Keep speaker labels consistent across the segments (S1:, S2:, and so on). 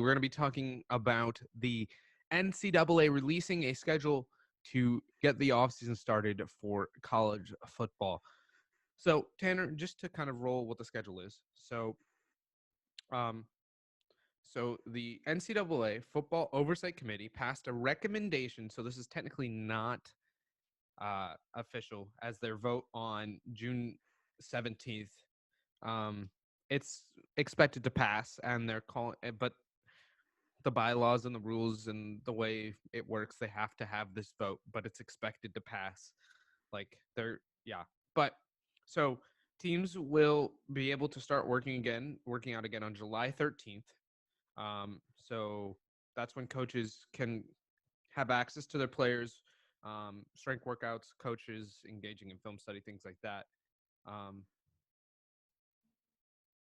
S1: we're going to be talking about the NCAA releasing a schedule to get the offseason started for college football. So, Tanner, just to kind of roll what the schedule is. Um, so the NCAA Football Oversight Committee passed a recommendation. So this is technically not official as their vote on June 17th. It's expected to pass, and they're calling, but the bylaws and the rules and the way it works, they have to have this vote, but it's expected to pass. Yeah. But so teams will be able to start working out again on July 13th. So that's when coaches can have access to their players, strength workouts, coaches engaging in film study, things like that. Um,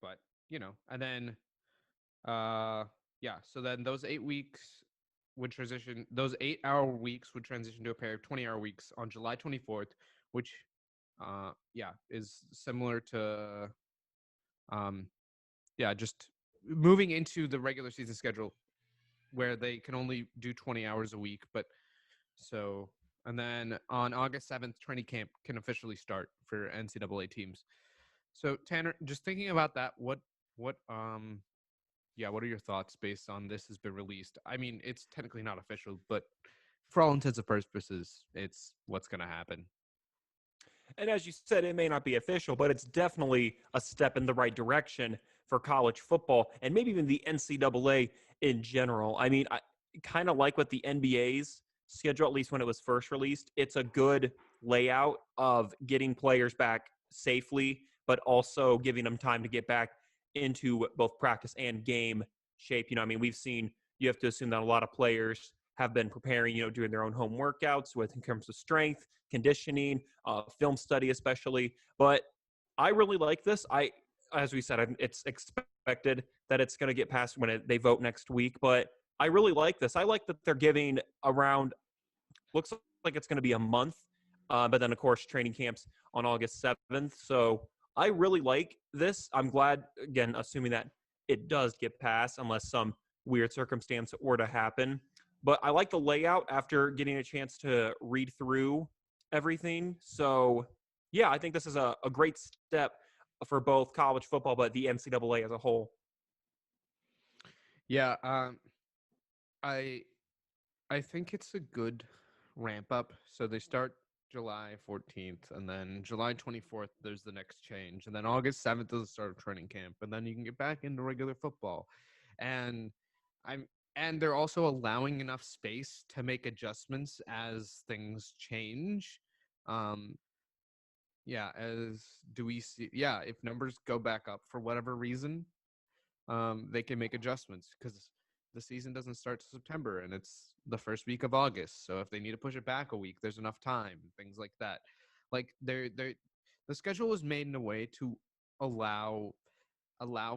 S1: but and then so then those 8 weeks would transition. Those 8-hour weeks would transition to a pair of 20-hour weeks on July 24th, which is similar to just moving into the regular season schedule where they can only do 20 hours a week. And then on August 7th, training camp can officially start for NCAA teams. So Tanner, just thinking about that, what are your thoughts based on this has been released? I mean, it's technically not official, but for all intents and purposes, it's what's going to happen.
S2: And as you said, it may not be official, but it's definitely a step in the right direction for college football and maybe even the NCAA in general. I mean, I kind of like what the NBA's schedule, at least when it was first released. It's a good layout of getting players back safely, but also giving them time to get back into both practice and game shape. I mean, you have to assume that a lot of players have been preparing, doing their own home workouts in terms of strength, conditioning, film study especially. But I really like this. As we said, it's expected that it's going to get passed when they vote next week. But I really like this. I like that they're giving looks like it's going to be a month. But then, of course, training camps on August 7th. So I really like this. I'm glad, again, assuming that it does get passed unless some weird circumstance were to happen. But I like the layout after getting a chance to read through everything. So, yeah, I think this is a great step for both college football, but the NCAA as a whole.
S1: Yeah, I think it's a good ramp up. So they start July 14th, and then July 24th, there's the next change. And then August 7th is the start of training camp. And then you can get back into regular football. And they're also allowing enough space to make adjustments as things change. If numbers go back up for whatever reason, they can make adjustments because the season doesn't start till September and it's the first week of August. So if they need to push it back a week, there's enough time, things like that. Like the schedule was made in a way to allow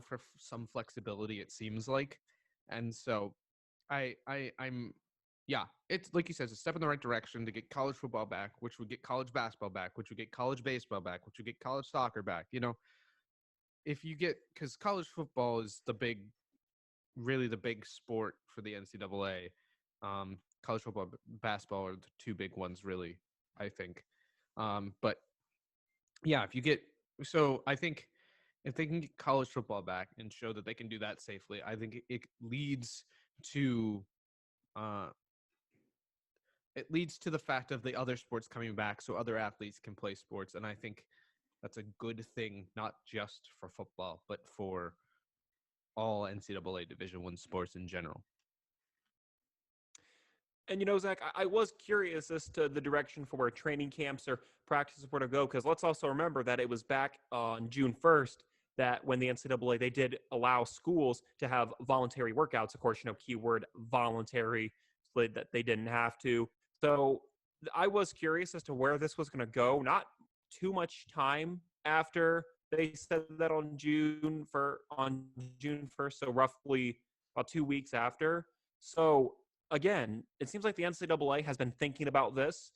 S1: for some flexibility, it seems like. And so it's like you said, it's a step in the right direction to get college football back, which would get college basketball back, which would get college baseball back, which would get college soccer back. Because college football is really the big sport for the NCAA. College football, basketball are the two big ones, really, I think. But yeah, I think if they can get college football back and show that they can do that safely, I think it leads to the fact of the other sports coming back so other athletes can play sports. And I think that's a good thing, not just for football, but for all NCAA Division I sports in general.
S2: And, Zach, I was curious as to the direction for where training camps or practices were to go, because let's also remember that it was back on June 1st that when the NCAA, they did allow schools to have voluntary workouts. Of course, keyword voluntary, so that they didn't have to. So I was curious as to where this was going to go. Not too much time after they said that on June 1st, so roughly about 2 weeks after. So again, it seems like the NCAA has been thinking about this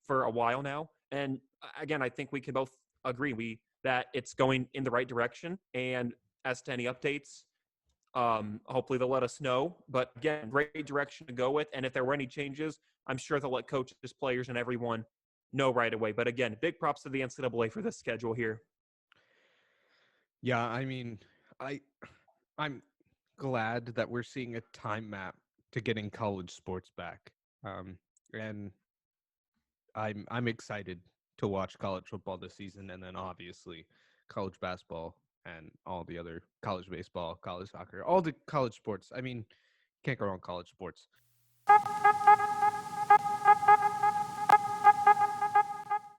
S2: for a while now. And again, I think we can both agree that it's going in the right direction. And as to any updates, Hopefully they'll let us know. But again, great direction to go with. And if there were any changes, I'm sure they'll let coaches, players, and everyone know right away. But again, big props to the NCAA for this schedule here.
S1: Yeah, I mean, I I'm glad that we're seeing a time map to getting college sports back. And I'm excited to watch college football this season, and then obviously college basketball and all the other college baseball, college soccer, all the college sports. I mean, can't go wrong college sports.